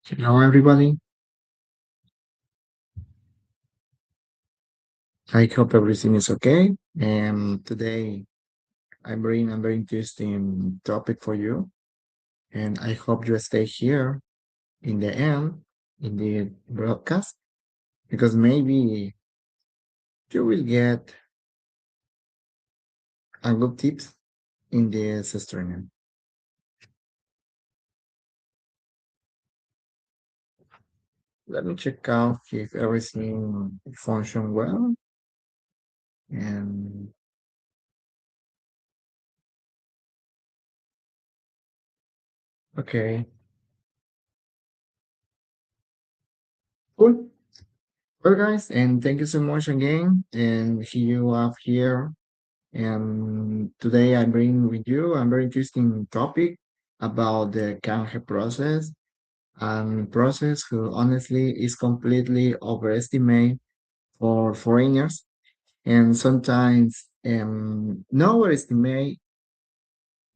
Hello, everybody. I hope everything is okay. And today I bring a very interesting topic for you. And I hope you stay here in the end, in the broadcast, because maybe you will get a good tips in this stream. Let me check out if everything function well. And okay, cool. Well, guys, and thank you so much again. And here you have here. And today I bring with you a very interesting topic about the Canje process, and process who honestly is completely overestimated for foreigners and sometimes no overestimate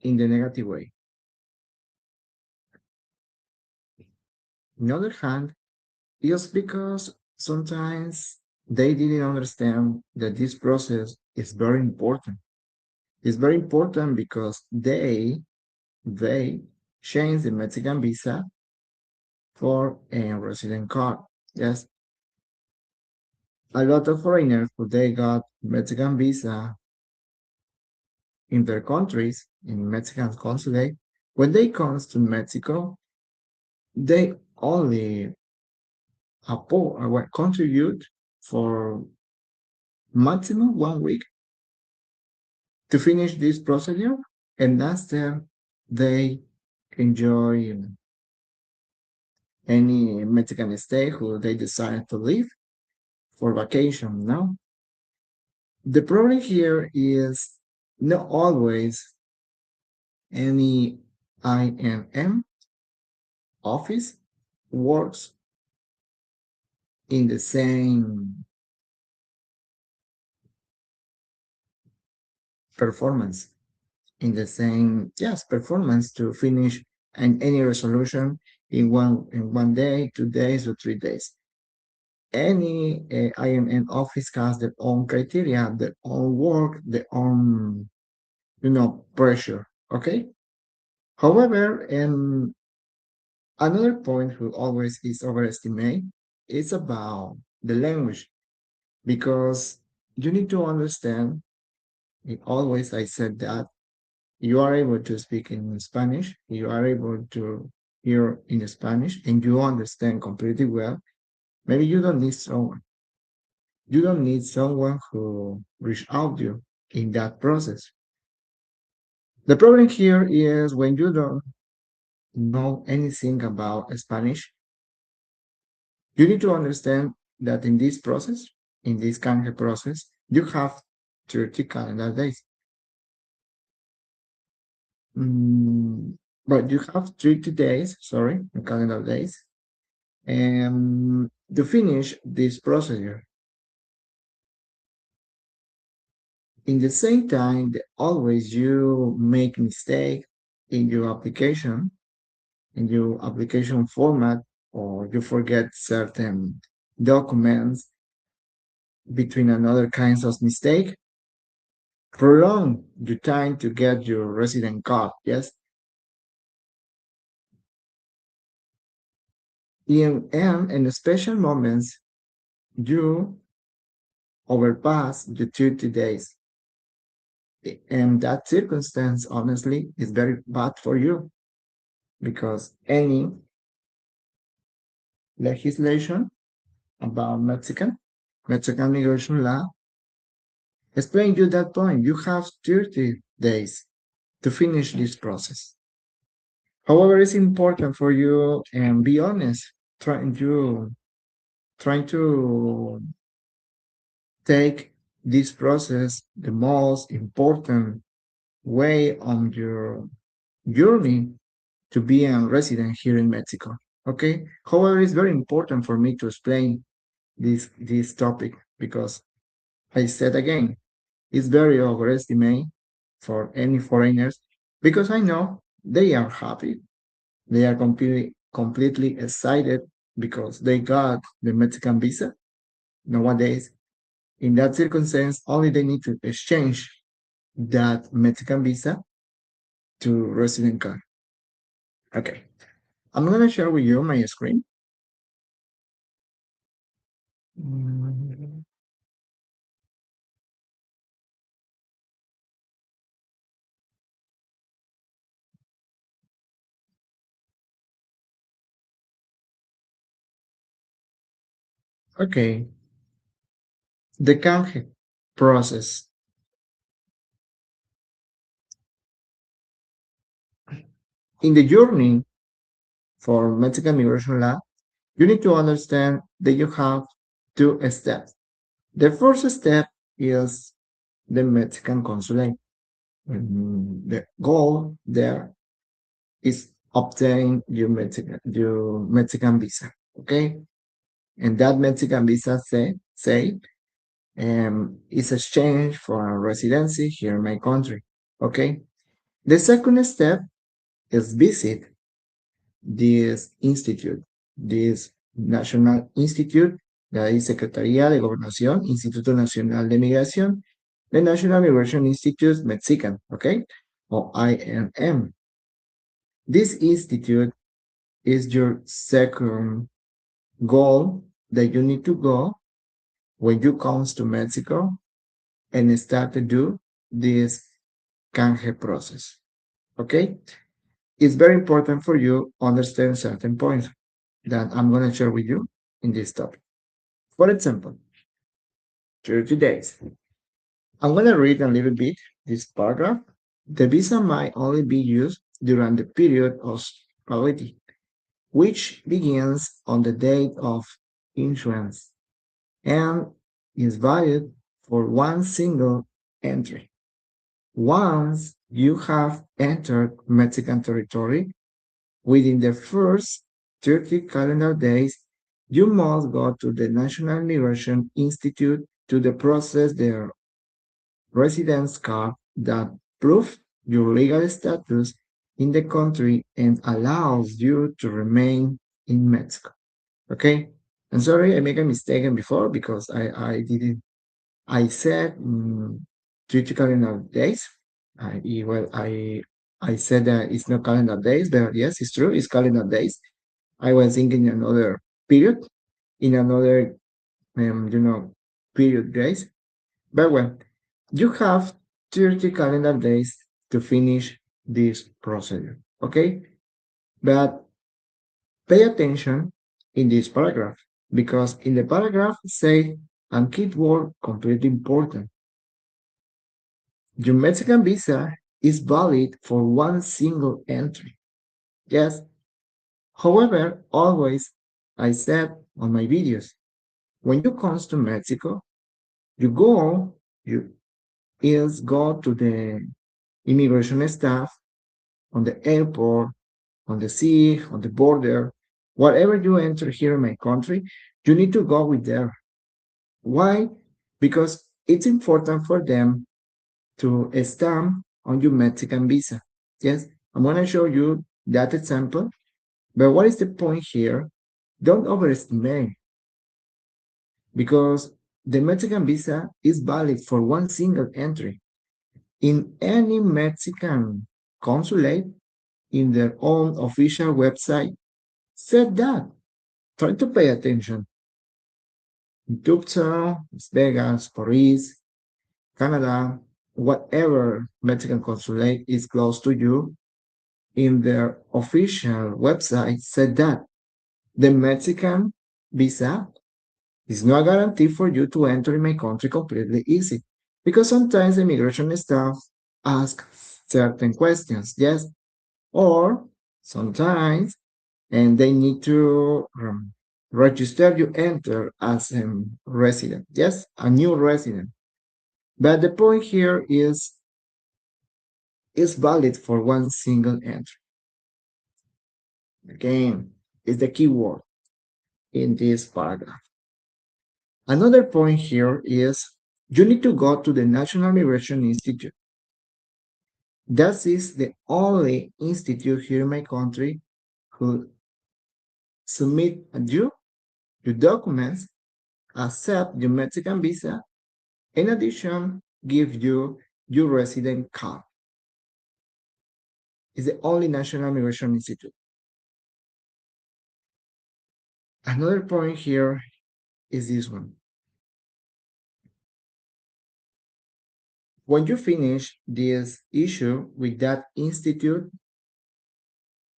in the negative way. On the other hand, just because sometimes they didn't understand that this process is very important. It's very important because they changed the Mexican visa for a resident card. Yes, a lot of foreigners who they got Mexican visa in their countries, in Mexican consulate, when they comes to Mexico, they only contribute for maximum 1 week to finish this procedure, and after they enjoy any Mexican state who they decide to leave for vacation. No, the problem here is not always any IMM office works in the same performance, in the same yes performance to finish any resolution in one day, 2 days, or 3 days. Any IMM office has their own criteria, their own work, their own pressure. Okay. However, another point who always is overestimated is about the language because you need to understand it always I said that you are able to speak in Spanish, you are able to hear in Spanish and you understand completely well. Maybe you don't need someone who reach out to you in that process. The problem here is when you don't know anything about Spanish, you need to understand that in this process, in this kind of process, you have 30 calendar days. Mm, but you have 30 days, sorry, calendar days, to finish this procedure. In the same time, always you make mistake in your application format, or you forget certain documents between another kinds of mistake, prolong the time to get your resident card. Yes, and in special moments, you overpass the 30 days. And that circumstance, honestly, is very bad for you because any legislation about Mexican immigration law explain you that point. You have 30 days to finish this process. However, it's important for you and be honest, trying to take this process the most important way on your journey to be a resident here in Mexico. Okay. However, it's very important for me to explain this topic because I said again, it's very overestimated for any foreigners because I know they are happy. They are completely excited because they got the Mexican visa. Nowadays, in that circumstance, only they need to exchange that Mexican visa to resident card. Okay, I'm gonna share with you my screen. Mm, Okay, the Canje process. In the journey for Mexican immigration law, you need to understand that you have two steps. The first step is the Mexican consulate. The goal there is obtain your Mexican visa. Okay, and that Mexican visa say is exchange for a residency here in my country. Okay, the second step is visit this institute, this national institute, that is Secretaría de Gobernación, Instituto Nacional de Migración, the National Migration Institute Mexican, okay, or INM. This institute is your second goal that you need to go when you comes to Mexico and start to do this canje process. Okay? It's very important for you to understand certain points that I'm going to share with you in this topic. For example, 30 days. I'm going to read a little bit this paragraph. The visa might only be used during the period of validity, which begins on the date of issuance and is valid for one single entry. Once you have entered Mexican territory, within the first 30 calendar days, you must go to the National Migration Institute to the process their residence card that proves your legal status in the country and allows you to remain in Mexico. Okay? I'm sorry, I made a mistake before because I didn't. I said 30 calendar days. I said that it's not calendar days, but yes, it's true. It's calendar days. I was thinking another period, in another you know period, guys. But well, you have 30 calendar days to finish this procedure. Okay, but pay attention in this paragraph because in the paragraph say and key word completely important. Your Mexican visa is valid for one single entry. Yes. However, always I said on my videos, when you comes to Mexico, you is go to the immigration staff on the airport, on the sea, on the border, whatever you enter here in my country, you need to go with them. Why? Because it's important for them to stamp on your Mexican visa. Yes, I'm going to show you that example. But what is the point here? Don't overestimate because the Mexican visa is valid for one single entry in any Mexican consulate in their own official website. Said that. Try to pay attention. Tucson, Las Vegas, Paris, Canada, whatever Mexican consulate is close to you, in their official website said that the Mexican visa is not a guarantee for you to enter in my country completely easy. Because sometimes the immigration staff ask certain questions, yes, or sometimes and they need to register you enter as a resident, yes, a new resident. But the point here is valid for one single entry. Again, is the key word in this paragraph. Another point here is you need to go to the National Migration Institute. That is the only institute here in my country who submit your documents, accept your Mexican visa, in addition, give you your resident card. It's the only national immigration institute. Another point here is this one. When you finish this issue with that institute,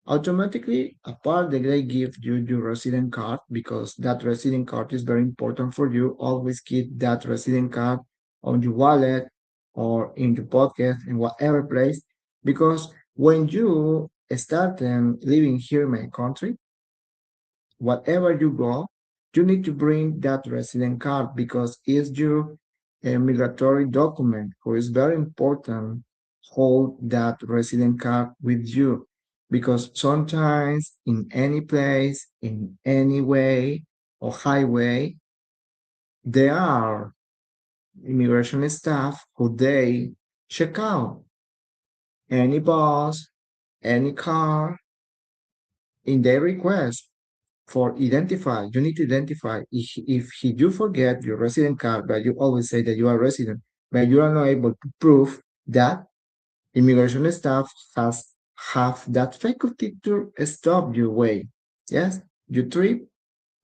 automatically, apart that they give you your resident card, because that resident card is very important for you, always keep that resident card on your wallet or in your pocket, in whatever place, because when you start living here in my country, whatever you go, you need to bring that resident card because it's your migratory document. So it's very important hold that resident card with you because sometimes in any place, in any way or highway, there are immigration staff who they check out any bus, any car in their request for identify, you need to identify if you forget your resident card, but you always say that you are resident, but you are not able to prove that immigration staff has have that faculty to stop your way. Yes, you trip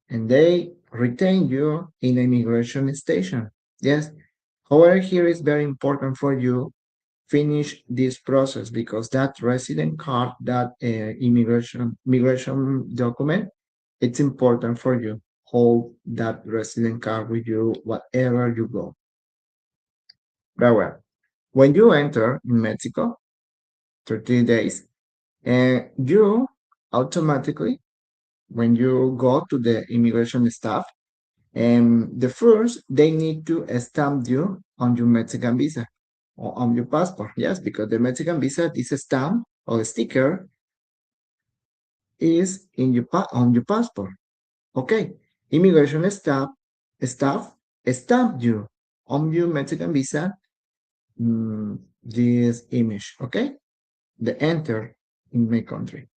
and they retain you in the immigration station. Yes. However, here is very important for you finish this process because that resident card, that immigration document, it's important for you. Hold that resident card with you wherever you go. Very well. When you enter in Mexico, 30 days, and you automatically, when you go to the immigration staff, and the first, they need to stamp you on your Mexican visa or on your passport. Yes, because the Mexican visa, this stamp or sticker is in on your passport. Okay, immigration staff stamp you on your Mexican visa this image. Okay, the enter in my country.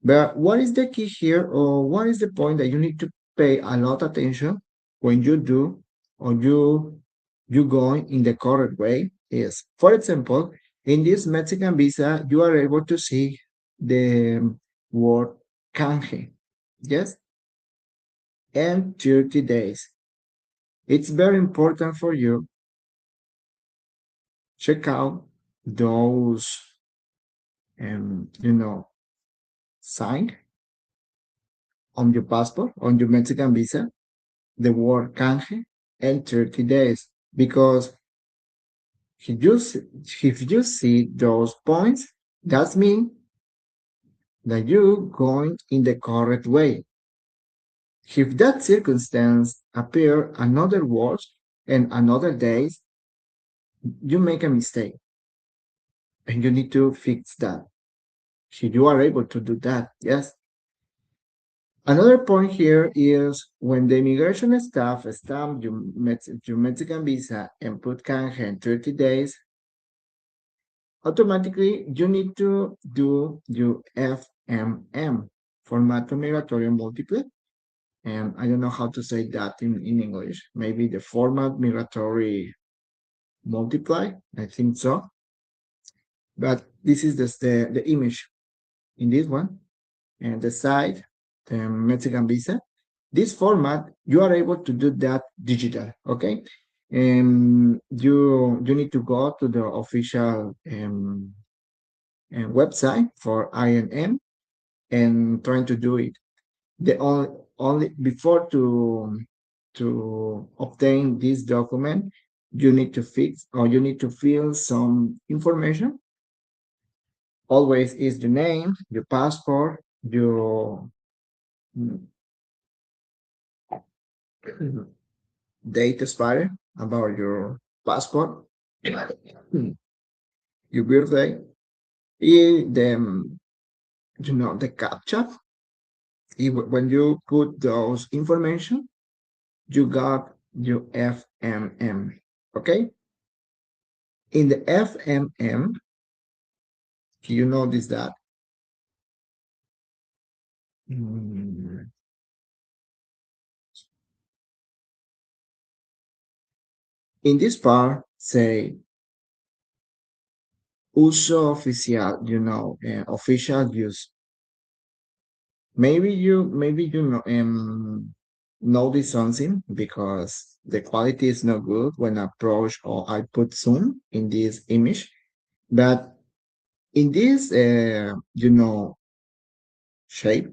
But what is the key here, or what is the point that you need to pay a lot attention when you do or you go in the correct way? Is, for example, in this Mexican visa, you are able to see the word canje, yes, and 30 days. It's very important for you check out those sign on your passport, on your Mexican visa, the word canje and 30 days. Because if you see those points, that means that you're going in the correct way. If that circumstance appear another words and another days, you make a mistake and you need to fix that. If you are able to do that, yes. Another point here is when the immigration staff stamp your Mexican visa and put canje in 30 days, automatically you need to do your FMM, Formato Migratorio Multiple. And I don't know how to say that in English. Maybe the Format Migratory Multiply, I think so. But this is the image in this one. And the side, the Mexican visa. This format, you are able to do that digital, okay? And you need to go to the official website for INM and trying to do it. The only before to obtain this document, you need to fix or you need to fill some information. Always is the name, your passport, your date expired about your passport, your birthday, and the captcha. When you put those information, you got your FMM. Okay. In the FMM, you notice that In this part, say uso oficial, official use. Maybe you notice something because the quality is not good when I approach or I put zoom in this image. But in this, shape,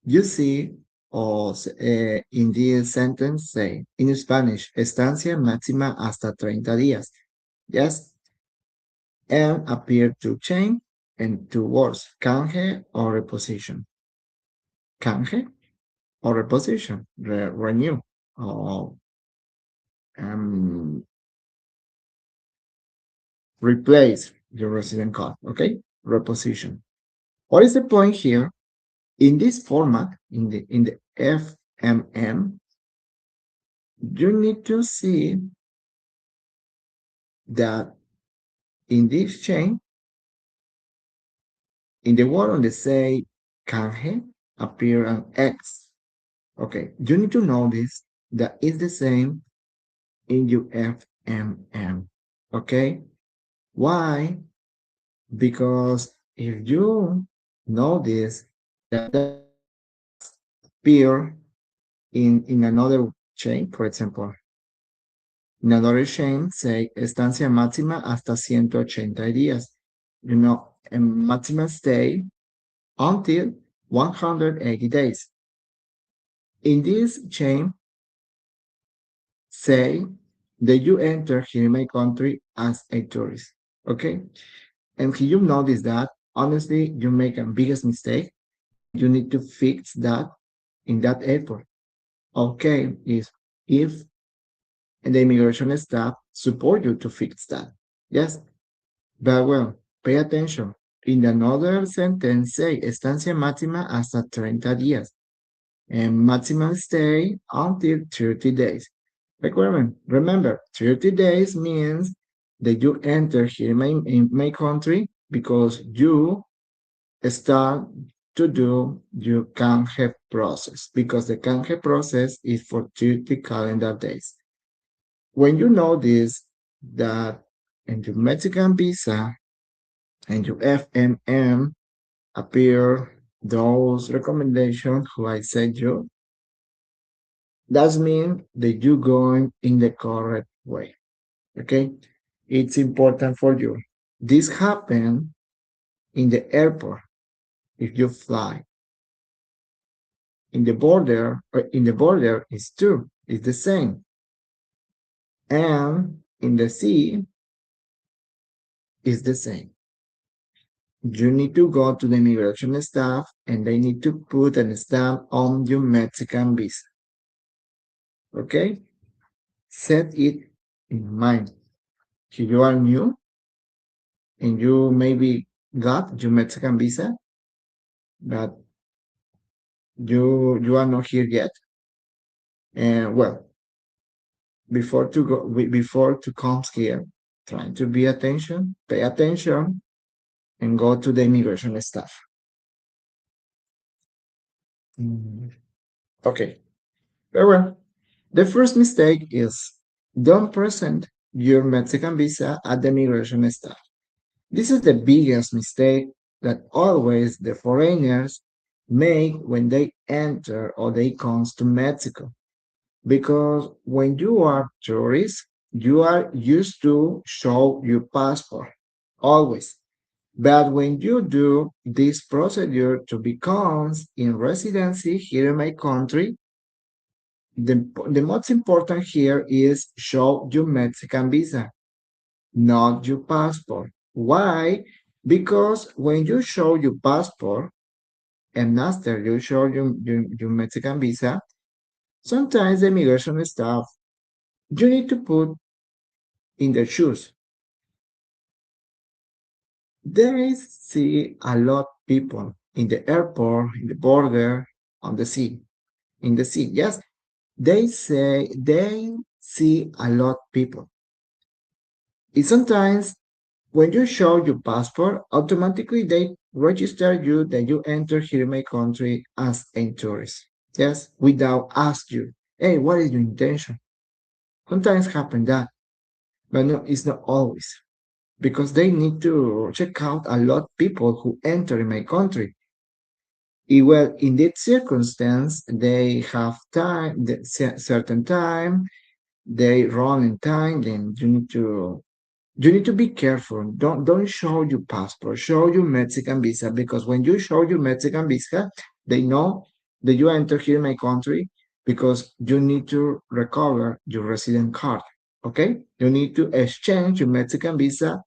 you see, or in this sentence, say in Spanish, estancia máxima hasta 30 días. Yes, and appear to change and two words, canje or reposition. Canje or reposition, renew, or um, replace your resident card. Okay, reposition. What is the point here? In this format, in the FMM, you need to see that in this chain, in the word on the say canje, appear an X. Okay, you need to notice that it's the same in your FMM. Okay, why? Because if you notice that appear in another chain, for example, in another chain, say estancia máxima hasta 180 días. A maximum stay until 180 days. In this chain, say that you enter here in my country as a tourist. Okay? And if you notice that, honestly, you make a biggest mistake and you need to fix that in that airport. Okay, is if the immigration staff support you to fix that. Yes, but well, pay attention. In another sentence, say estancia máxima hasta 30 días and maximum stay until 30 days. Remember, 30 days means that you enter here in my country because you start to do your canje process because the canje process is for 30 calendar days. When you know this, that in your Mexican visa and your FMM appear those recommendations who I sent you, that means that you're going in the correct way. Okay? It's important for you. This happen in the airport if you fly. In the border is too. It's the same. And in the sea is the same. You need to go to the immigration staff and they need to put a stamp on your Mexican visa. Okay? Set it in mind. If you are new and you maybe got your Mexican visa, but you are not here yet, and well, before to come here, trying to pay attention, and go to the immigration staff. Mm, Okay, very well. The first mistake is don't present your Mexican visa at the immigration staff. This is the biggest mistake that always the foreigners make when they enter or they comes to Mexico. Because when you are tourist, you are used to show your passport always. But when you do this procedure to become in residency here in my country, the most important here is show your Mexican visa, not your passport. Why? Because when you show your passport and after you show your Mexican visa, sometimes the immigration staff, you need to put in their shoes. They see a lot people in the airport, in the border, on the sea, in the sea. Yes, they say they see a lot people. And sometimes when you show your passport, automatically they register you that you enter here in my country as a tourist. Yes, without ask you, hey, what is your intention? Sometimes happen that, but no, it's not always because they need to check out a lot of people who enter in my country. Well, in that circumstance, they have time, the certain time, they run in time, then you need to be careful. Don't show your passport, show your Mexican visa, because when you show your Mexican visa, they know that you enter here in my country because you need to recover your resident card. Okay? You need to exchange your Mexican visa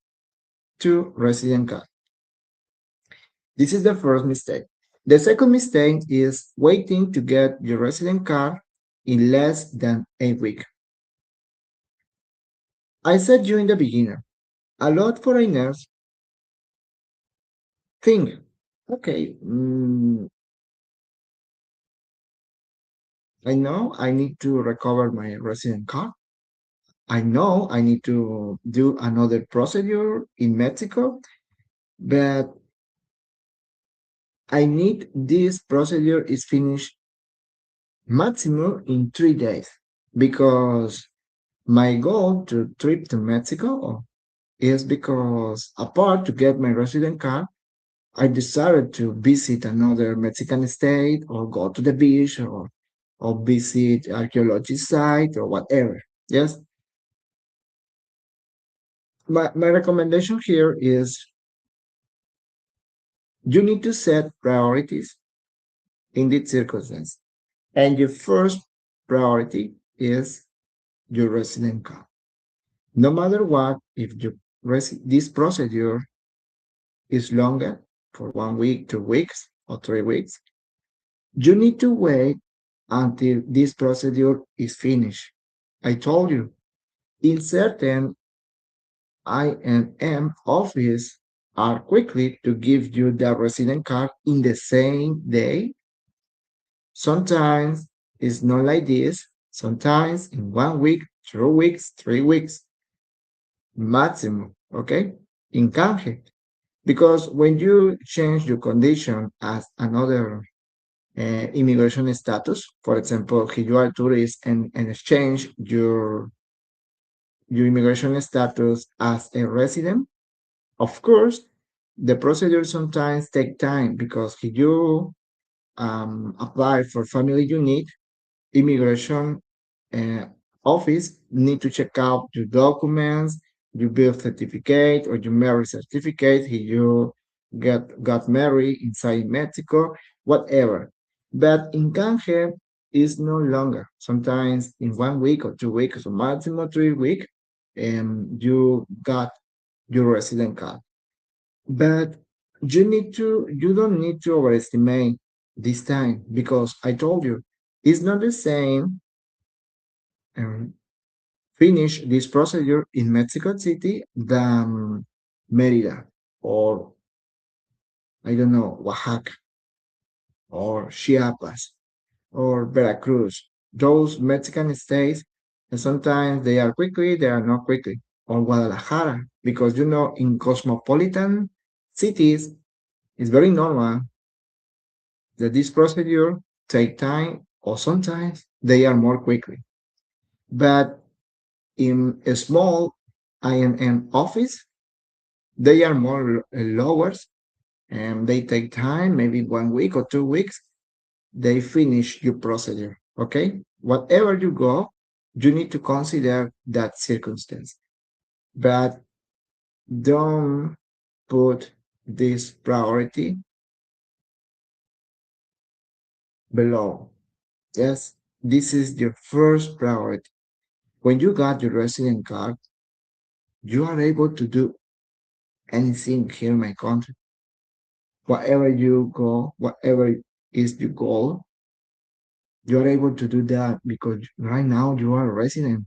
to resident card. This is the first mistake. The second mistake is waiting to get your resident card in less than a week. I said you in the beginning, a lot of foreigners think, okay, I know I need to recover my resident card. I know I need to do another procedure in Mexico, but I need this procedure is finished maximum in 3 days because my goal to trip to Mexico is because apart to get my resident card, I decided to visit another Mexican state or go to the beach or visit archaeology site or whatever. Yes. My recommendation here is you need to set priorities in this circumstance. And your first priority is your resident card. No matter what, if this procedure is longer for 1 week, 2 weeks, or 3 weeks, you need to wait until this procedure is finished. I told you, in certain INM office are quickly to give you the resident card in the same day. Sometimes it's not like this. Sometimes in 1 week, 2 weeks, 3 weeks, maximum, okay? In Canje. Because when you change your condition as another immigration status, for example, if you are a tourist and exchange your immigration status as a resident, of course, the procedure sometimes take time because if you apply for family unit, immigration uh, office need to check out your documents, your birth certificate or your marriage certificate. If you got married inside Mexico, whatever. But in Canje, is no longer. Sometimes in 1 week or 2 weeks or maximum 3 weeks, you got your resident card. But you don't need to overestimate this time because I told you it's not the same um, finish this procedure in Mexico City than Merida or I don't know, Oaxaca or Chiapas or Veracruz. Those Mexican states, and sometimes they are quickly, they are not quickly. Or Guadalajara, because in cosmopolitan cities, it's very normal that this procedure take time or sometimes they are more quickly. But in a small INN office, they are more lower and they take time, maybe 1 week or 2 weeks, they finish your procedure. Okay? Whatever you go, you need to consider that circumstance. But don't put this priority below. Yes, this is your first priority. When you got your resident card, you are able to do anything here in my country. Wherever you go, whatever is your goal, you are able to do that because right now you are a resident.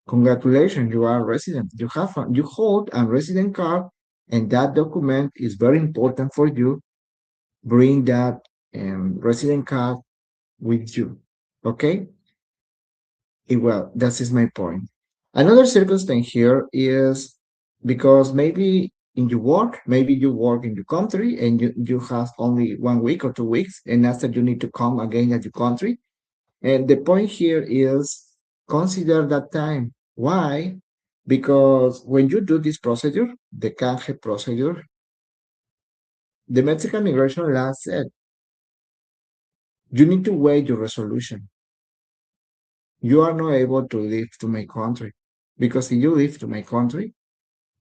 Congratulations, you are a resident. You hold a resident card, and that document is very important for you. Bring that resident card with you. Okay? Well, that is my point. Another circumstance here is because maybe you work in your country and you have only 1 week or 2 weeks, and after you need to come again at your country. And the point here is consider that time. Why? Because when you do this procedure, the canje procedure, the Mexican immigration law said you need to wait your resolution. You are not able to leave to my country because if you leave to my country,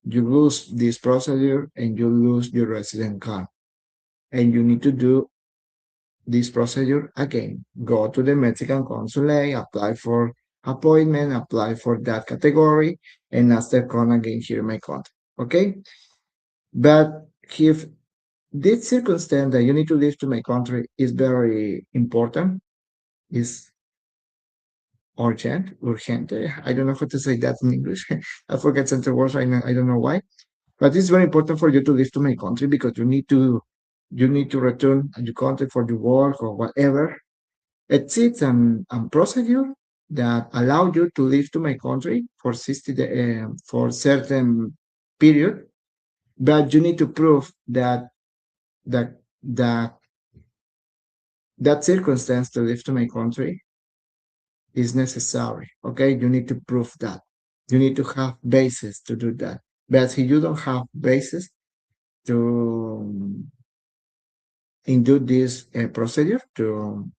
you lose this procedure and you lose your resident card. And you need to do this procedure again. Go to the Mexican consulate, apply for appointment, apply for that category, and after come again here in my country. Okay? But if this circumstance that you need to leave to my country is very important, is urgente. I don't know how to say that in English. I forget some words right now. I don't know why. But it's very important for you to leave to my country because you need to return to your country for your work or whatever. It's an procedure that allow you to leave to my country for 60 for certain period, but you need to prove that that that circumstance to leave to my country is necessary. Okay, you need to prove that. You need to have basis to do that. But if you don't have basis to do this procedure to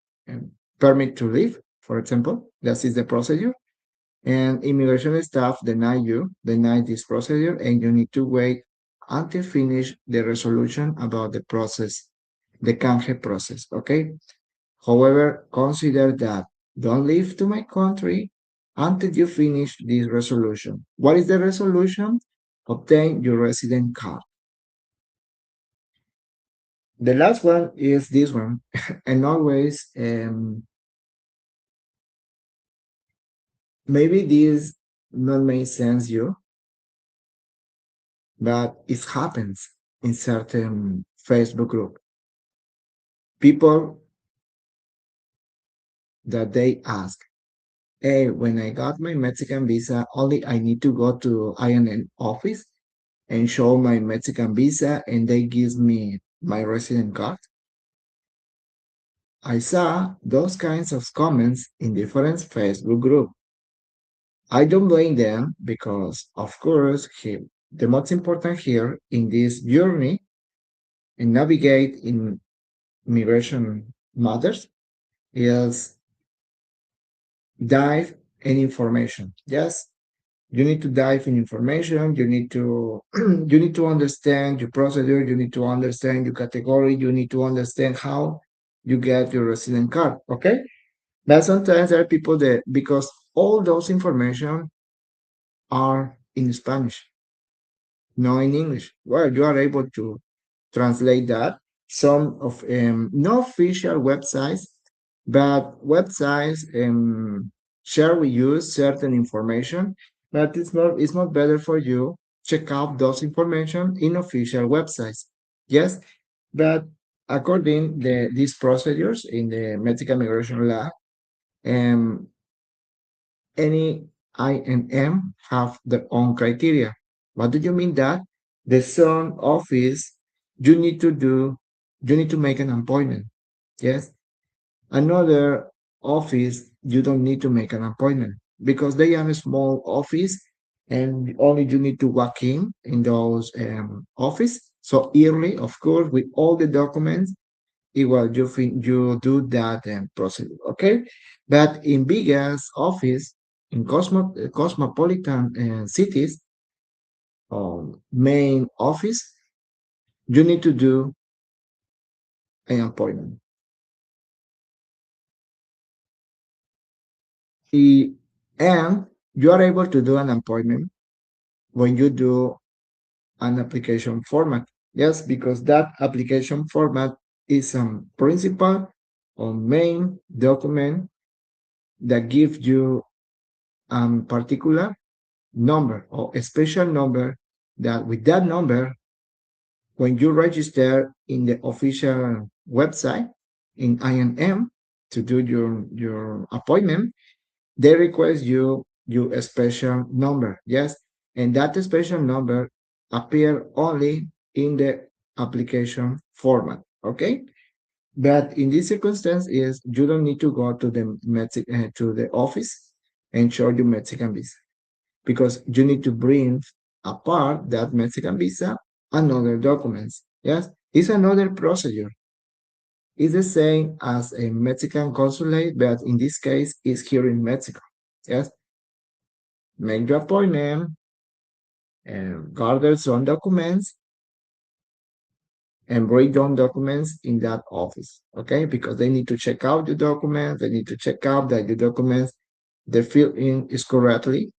permit to leave, for example, that is the procedure, and immigration staff deny this procedure, and you need to wait until finish the resolution about the process, the canje process. Okay. However, consider that don't leave to my country until you finish this resolution. What is the resolution? Obtain your resident card. The last one is this one, and always maybe this not make sense you, but it happens in certain Facebook group. People that they ask, hey, when I got my Mexican visa, only I need to go to INN office and show my Mexican visa and they give me my resident card. I saw those kinds of comments in different Facebook groups. I don't blame them because, of course, the most important here in this journey and navigate in immigration matters is dive in information. Yes, you need to dive in information. You need to you need to understand your procedure. You need to understand your category. You need to understand how you get your resident card. Okay, but sometimes there are people that because all those information are in Spanish, not in English. Well, you are able to translate that. Some of no official websites, but websites share with you certain information. But it's not better for you check out those information in official websites. Yes, but according these procedures in the Mexican immigration law, um, any INM have their own criteria. What do you mean that? The some office you need to do, you need to make an appointment. Yes. Another office you don't need to make an appointment because they are a small office and only you need to walk in those office. So early, of course, with all the documents well, you do that procedure, okay? But in biggest office, in cosmopolitan cities, main office, you need to do an appointment. E- And you are able to do an appointment when you do an application format. Yes, because that application format is a principal or main document that gives you a particular number or a special number that with that number, when you register in the official website in INM to do your appointment, they request you a special number. Yes. And that special number appear only in the application format. Okay. But in this circumstance is you don't need to go to the to the office and show your Mexican visa because you need to bring apart that Mexican visa and other documents. Yes, it's another procedure. It's the same as a Mexican consulate, but in this case, it's here in Mexico. Yes, make your appointment and gather some documents and bring down documents in that office. Okay, because they need to check out your documents. They need to check out that your documents they fill in is correctly,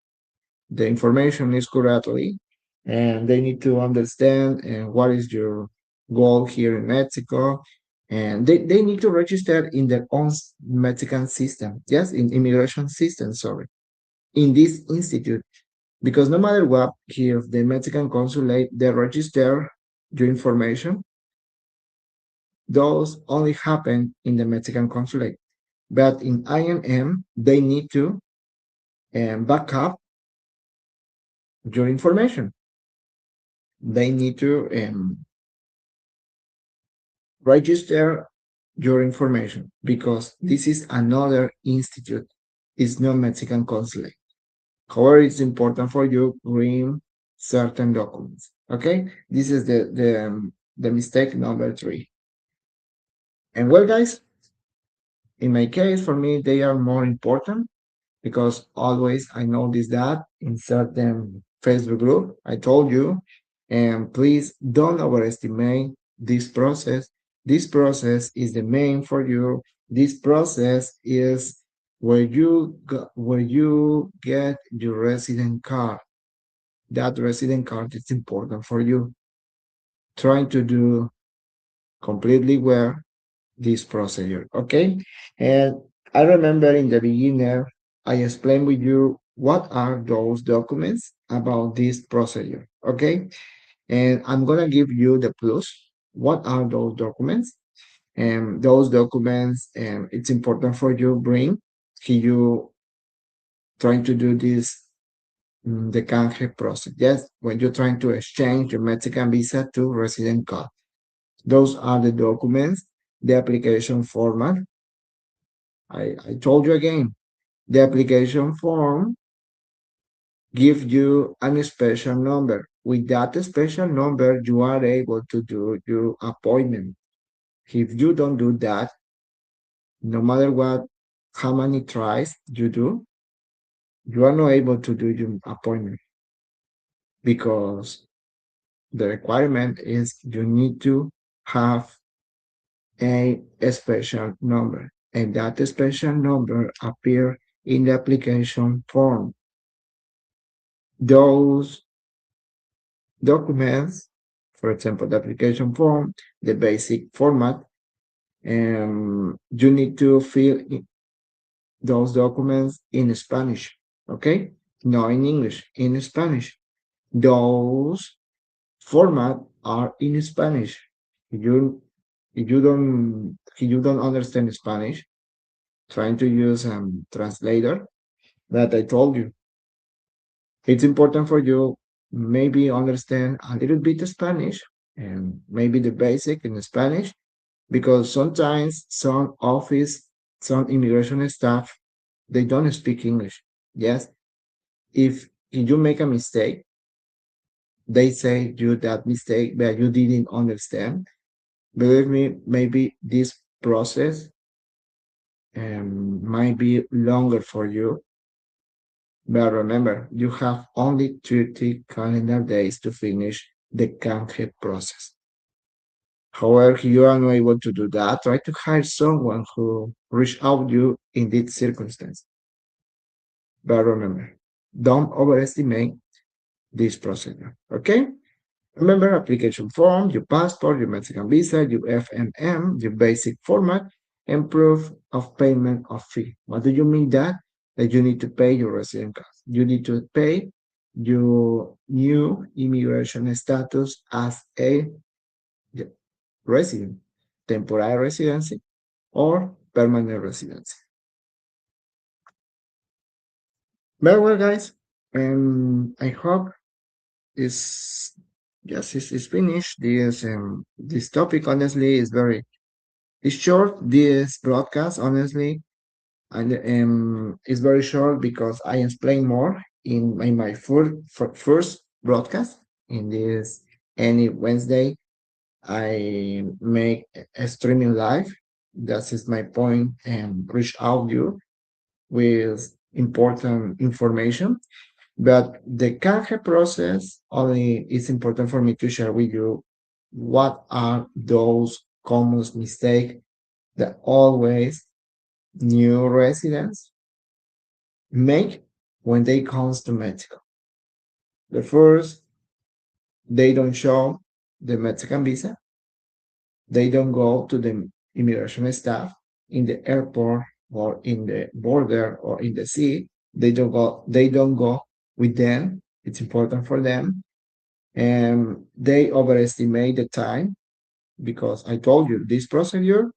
the information is correctly, and they need to understand what is your goal here in Mexico. And they need to register in their own Mexican system, yes, in immigration system, sorry, in this institute. Because no matter what, here, the Mexican consulate, they register your information. Those only happen in the Mexican consulate. But in INM, they need to back up your information. They need to register your information because this is another institute. It's not Mexican consulate. However, it's important for you bring certain documents. Okay, this is the mistake number three. And well, guys, in my case, for me, they are more important because always I notice that in certain Facebook group, I told you, and please don't overestimate this process. This process is the main for you. This process is where you get your resident card. That resident card is important for you. Trying to do completely well this procedure. Okay. And I remember in the beginner, I explained with you what are those documents about this procedure. Okay. And I'm going to give you the plus. What are those documents? And those documents, it's important for you bring you trying to do this, the canje process. Yes, when you're trying to exchange your Mexican visa to resident card. Those are the documents, the application format. I told you again, the application form gives you a special number. With that special number, you are able to do your appointment. If you don't do that, no matter what, how many tries you do, you are not able to do your appointment because the requirement is you need to have a special number, and that special number appear in the application form. Those documents, for example, the application form, the basic format, you need to fill in those documents in Spanish, okay? Not in English, in Spanish. Those format are in Spanish. If you if you don't understand Spanish, trying to use translator that I told you. It's important for you maybe understand a little bit Spanish and maybe the basic in Spanish because sometimes some immigration staff, they don't speak English. Yes, if you make a mistake, they say you that mistake that you didn't understand. Believe me, maybe this process might be longer for you. But remember, you have only 30 calendar days to finish the canje process. However, if you are not able to do that, try to hire someone who reach out you in this circumstance. But remember, don't overestimate this procedure. Okay? Remember application form, your passport, your Mexican visa, your FMM, your basic format, and proof of payment of fee. What do you mean that? That you need to pay your resident cost. You need to pay your new immigration status as a resident, temporary residency or permanent residency. Very well, guys. And I hope it's yes, it's finished. This topic honestly is very it's short. This broadcast honestly And it's very short because I explain more in my first broadcast in this any Wednesday. I make a streaming live. That is my point, and reach out you with important information. But the Canje process only is important for me to share with you what are those common mistakes that always new residents make when they comes to Mexico. The first, they don't show the Mexican visa. They don't go to the immigration staff in the airport or in the border or in the sea. They don't go with them. It's important for them. And they overestimate the time because I told you this procedure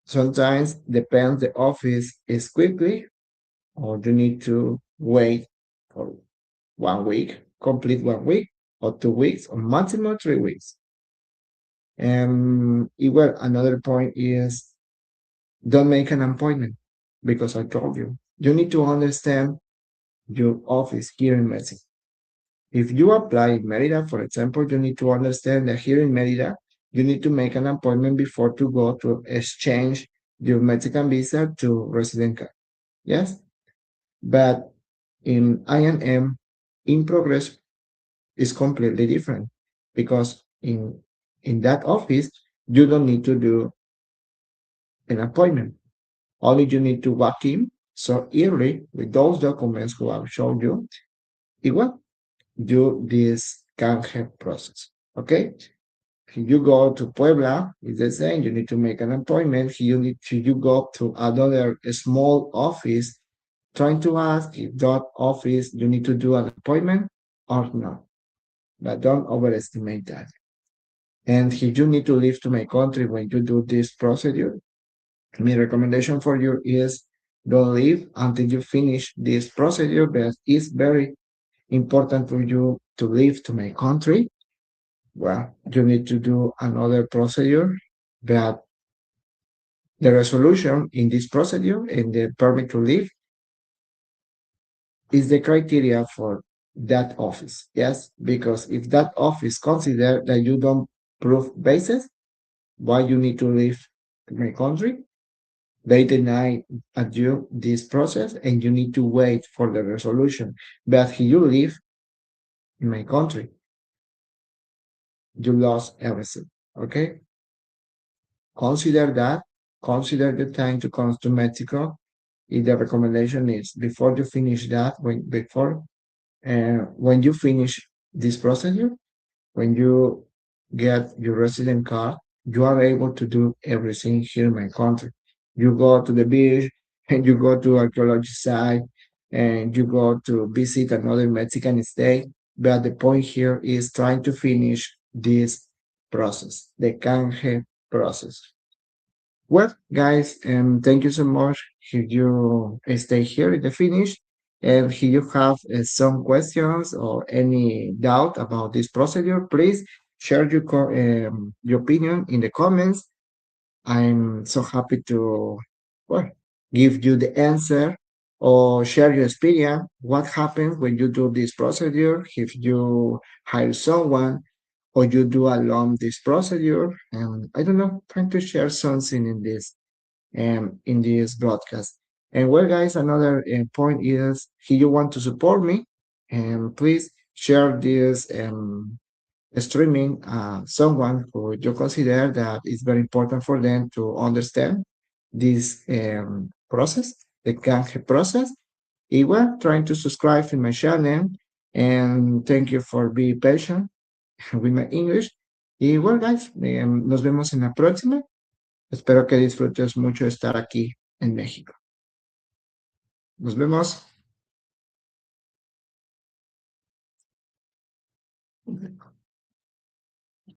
sometimes depends the office is quickly or you need to wait for 1 week, complete 1 week or 2 weeks or maximum 3 weeks. And well, another point is don't make an appointment because I told you, you need to understand your office here in Mexico. If you apply in Merida, for example, you need to understand that here in Merida, you need to make an appointment before to go to exchange your Mexican visa to resident card. Yes, but in INM, in progress is completely different because in that office you don't need to do an appointment. Only you need to walk in so early with those documents who I've shown you. It will do this canje process. Okay. If you go to Puebla, it's the same. You need to make an appointment. You go to another small office trying to ask if that office you need to do an appointment or not. But don't overestimate that. And if you need to leave to my country when you do this procedure, my recommendation for you is don't leave until you finish this procedure, but it's very important for you to leave to my country. Well, you need to do another procedure, but the resolution in this procedure in the permit to leave is the criteria for that office. Yes, because if that office consider that you don't prove basis why you need to leave my country, they deny at you this process and you need to wait for the resolution. But if you live in my country, you lost everything. Okay? Consider that. Consider the time to come to Mexico. If the recommendation is before you finish that, when you finish this procedure, when you get your resident card, you are able to do everything here in my country. You go to the beach and you go to archaeology site and you go to visit another Mexican state. But the point here is trying to finish this process, the canje process. Well, guys, thank you so much. If you stay here at the finish, and if you have some questions or any doubt about this procedure, please share your opinion in the comments. I'm so happy to well give you the answer or share your experience. What happens when you do this procedure? If you hire someone or you do alone this procedure, and I don't know, trying to share something in this broadcast. And well, guys, another point is if you want to support me, and please share this streaming someone who you consider that is very important for them to understand this process, the Canje process. Igual, trying to subscribe in my channel, and thank you for being patient with my English. Y bueno, guys, nos vemos en la próxima. Espero que disfrutes mucho estar aquí en México. Nos vemos.